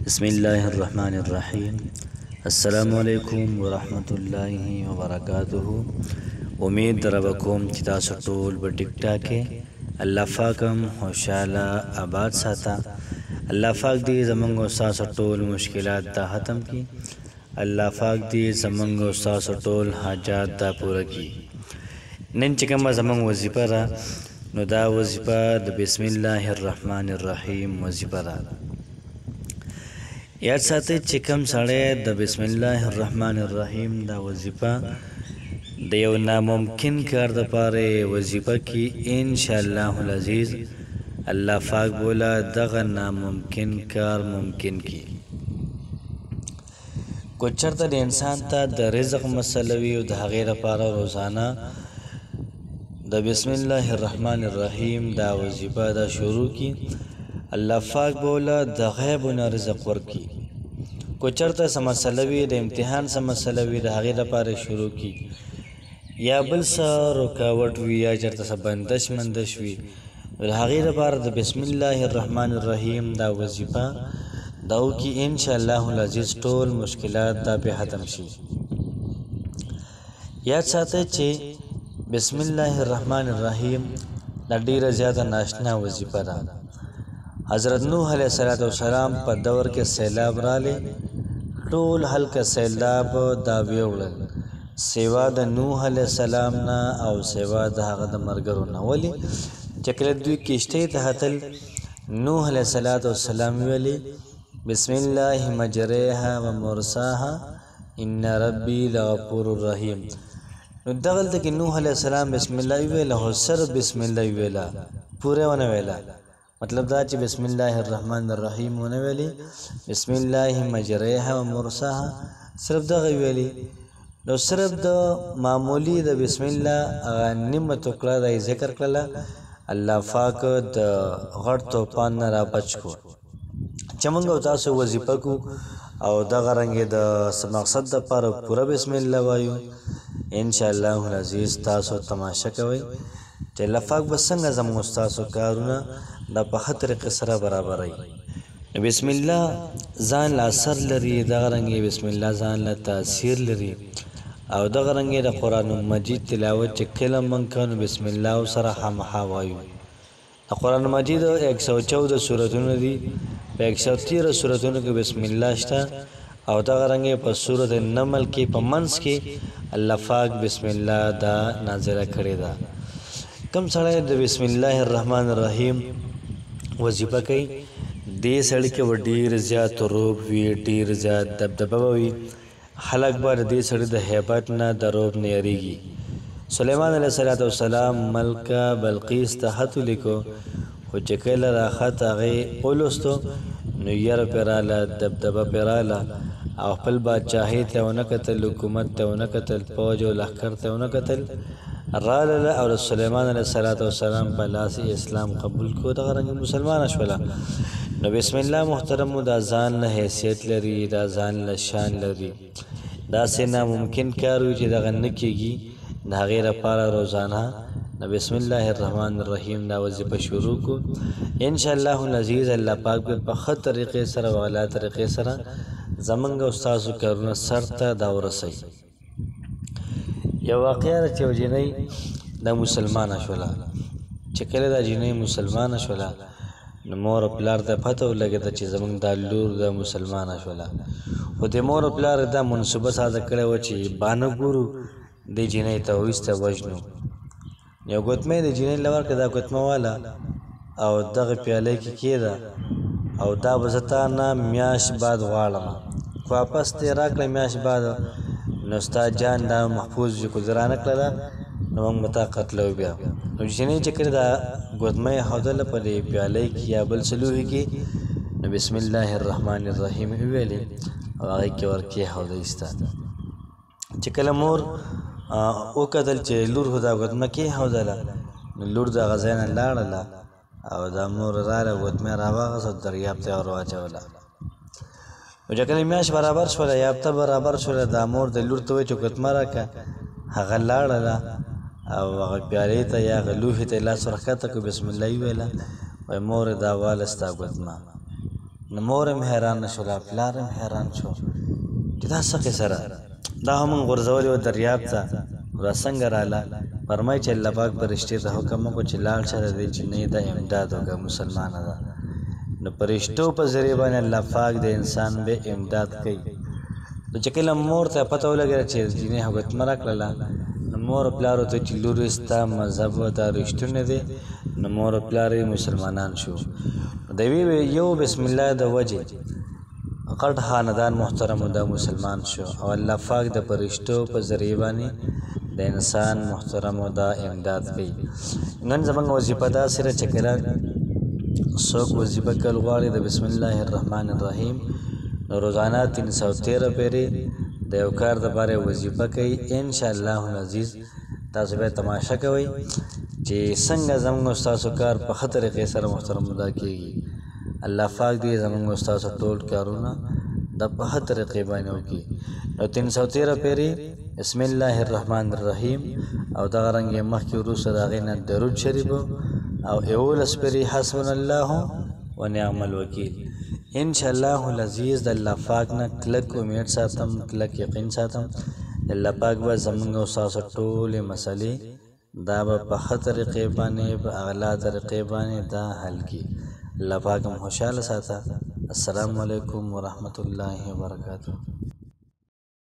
بسم الله الرحمن الرحیم. السلام علیکم ورحمت الله وبرکاته. امید در کوم چې تاسو ټول به ټیک ټاک الله پاکم خوشاله آباد ساته. الله پاک دې زمونږ او تاسو ټول مشکلات ته ختم کړي. الله پاک دې زمونږ او تاسو ټول حاجات ته پوره کړي. نن چې کومه زمونږ وظیفه را نو دا وظیفه د بسم الله الرحمن الرحیم وظیفه را. یاد ساتئ چې کوم سړی د بسم الله الرحمن الرحیم دا وظیفه د یو ناممکن کار د پاره وظیفه کې ان شاء الله العزیز الله پاک بولا دغه ناممکن کار ممکن کی. کو چرته د انسان ته د رزق مسله وي او د هغې لپاره روزانه د بسم الله الرحمن الرحیم دا وظیفه دا شروع کی. الله پاک بولا د غیب نه رزق ورکی. کو چرته سم مسله وي د امتحان سم مسله وي د هغې لپاره شروع کی، یا بل څه رکاوټ وي یا چرته څه بندش مندش وي د هغې لپاره د بسم الله الرحمن الرحیم دا وظیفه دا وکړي. ان شاء الله العزیز ټول مشکلات دا به ختم شي. یاد ساتئ چې بسم الله الرحمن الرحیم دا ډیره زیاته ناشنا وظیفه ده. حضرت نوح علیه السلام په دور کې سیلاب رالی، ټول هلکه سیلاب دا ویوړل سوا د نوح علیه السلام نه او سوا د هغه د ملګرو نه. ولې چې کله دوی کشتۍ ته هتل نوح علیه السلام ویلي بسم الله مجریها و مرساها ان ربی لغفور رحیم. نو دغلته کې نوح علیه السلام بسم الله ویله خو صرف بسم الله ویله، پوره ونه ویله. مطلب دا چې بسم الله الرحمن الرحیم ونه ویلي، بسم الله مجریها و مرساها صرف دغه ویلي. نو صرف د معمولی د بسم الله نیمه ټوکړه د ذکر کړله. الله پاک د غټ طوفان نه را بچ کو. چې موږ او تاسو وظیفه کو او دغه رنګې د مقصد دپاره پوره بسم الله وایو ان شاء الله العزیز تاسو تماشه کوئ چې الله پاک به څنګه زموږ ستاسو کارونه دا په ښه طریقې سره برابروي. بسم الله ځان له اثر لري، دغه رنګې بسم الله ځان له تاثیر لري. او دغه رنګې د قرآن مجید تلاوت چې کله موږ کوو بسم الله سره خامخا وایو. د قرآن مجید 114 سورتونه دي، په 113 سورتونو کې بسم الله شته. او دغه رنګې په سورت النمل کې په منځ کې الله پاک بسم الله دا نازله کړې ده. کم سړی د بسم الله الرحمن الرحیم وظیفه کوي دې سړي کې به ډېر زیات روب وي، ډېر زیات دبدبه وي. خلک به د دې سړي د هیبت نه د روب نه یریږي. سلیمان علیه السلام ملکه بلقیس ته خط ولیکو، خو چې کله راخط هغې ولوستو نو یره پرې راله، دبدبه پرې راله او خپل بادشاهۍ ته ونه کتل، حکومت ته ونه کتل، فوج او لښکر ته ونه کتل. راله او د سلیمان علیه السلام په لاس اسلام قبول کو، دغه رنګ مسلمانه شوله. نو بسم الله محترمو دا ځان له حیثیت لري، دا ځان له شان لري. داسې ناممکن کار وي چې دغه نه کېږي. د هغې لپاره روزانه د بسم الله الرحمن الرحیم دا وظیفه شروع کو. ان شاء الله العزیز الله پاک به په ښه طریقې سره او اعلی طریقې سره زمونږ او ستاسو کارونه سر ته دا ورسوي. یو واقعه ده چې یو جینۍ دا مسلمانه شوله. چې کله دا جینۍ مسلمانه شوله نو مور او پلار ته پته ولګېده چې زمونږ دا لور دا مسلمانه شوله. خو د مور او پلار دا منصوبه ساده کړې وه چې بانه ګورو دې جینۍ ته وایسته وژنو. یو ګوتمۍ د جینۍ له ورکړه، دا ګوتمه واله او دغه پیالۍ کې کېده او دا به زه تا نه میاشت بعد غواړم، واپس دې راکړه میاشت بعد. نو ستا جان دا محفوظ ګذرانه کړله نو موږ به تا قتلو بیا. نو جینۍ چې کله دا ګوتمه یې ښودله په دې پیالۍ کې یا بل څه لوښي کې نو بسم الله الرحمن الرحیم یې ویلې او هغې کې ور کېښوده ایسته. چې کله مور وکتل چې لور خو دا ګوتمه کېښودله نو لور د هغه ځای نه لاړله او دا مور راغله ګوتمه یې راواخیسته او دریاب ته یې ور واچوله. او چې کله میاشت برابر شوله، یافته برابر شوله، دا مور د لور ته وایي چې ګوتمه راکړه. هغه لاړله او هغه پیالې ته یا هغه لوښي ته یې لاس ورښکته کړو، بسم الله یې ویله، وایي مورې دا واله ستا ګوتمه. نو مور هم حیران شوله پلار هم حیران شو چې دا څه قصه ده دا هم موږ غورځولې وه دریاب ته را څنګه راله فرمایي چې الله پاک فرشتې ته حکم وکړو چې لاړ شه د دې چینۍ ته امداد وکړه مسلمانه ده نو فرشتو په ذریعه باندې الله پاک د انسان به امداد کوي نو چې کله مور ته پته ولګېده چې چینۍ حکومت راکړله نو مور پلارو ته چې لورې ستا مذهب دا رښتونه دی نو مور پلار مسلمانان شو د یو بسم الله د وجې غټ خاندان محترم دا مسلمان شو او الله پاک د فرشتو په ذریعه باندې د انسان محترم دا امداد کوي نن زموږ وظیفه داسې ده چې کله څوک وظیفه کول غواړي د بسم الله الرحمن الرحیم نو روزانه 313 پیرې د یو کار دپاره وظیفه کوي انشاءالله العزیز تاسو به تماشا کوئ چې څنګه زموږ ستاسو کار په ښه طریقې سره محترم ادا کېږي الله پاک دې زموږ ستاسو ټول کارونه د په ښه طریقې باندې وکړي نو 313 پیرې بسم الله الرحمن الرحیم او دغه رنګې مخکې وروسته د هغې نه درود شریف او 11 پیرې حسبنا الله ونعم الوکیل انشاءالله العزیز د الله پاک نه کلک امید ساتم کلک یقین ساتم الله پاک به زموږ او ستاسو ټولې مسلې دا به په ښه طریقې باندې په اعلی طریقې باندې دا حل کړي الله پاک هم خوشحاله ساته السلام علیکم ورحمت الله وبرکاته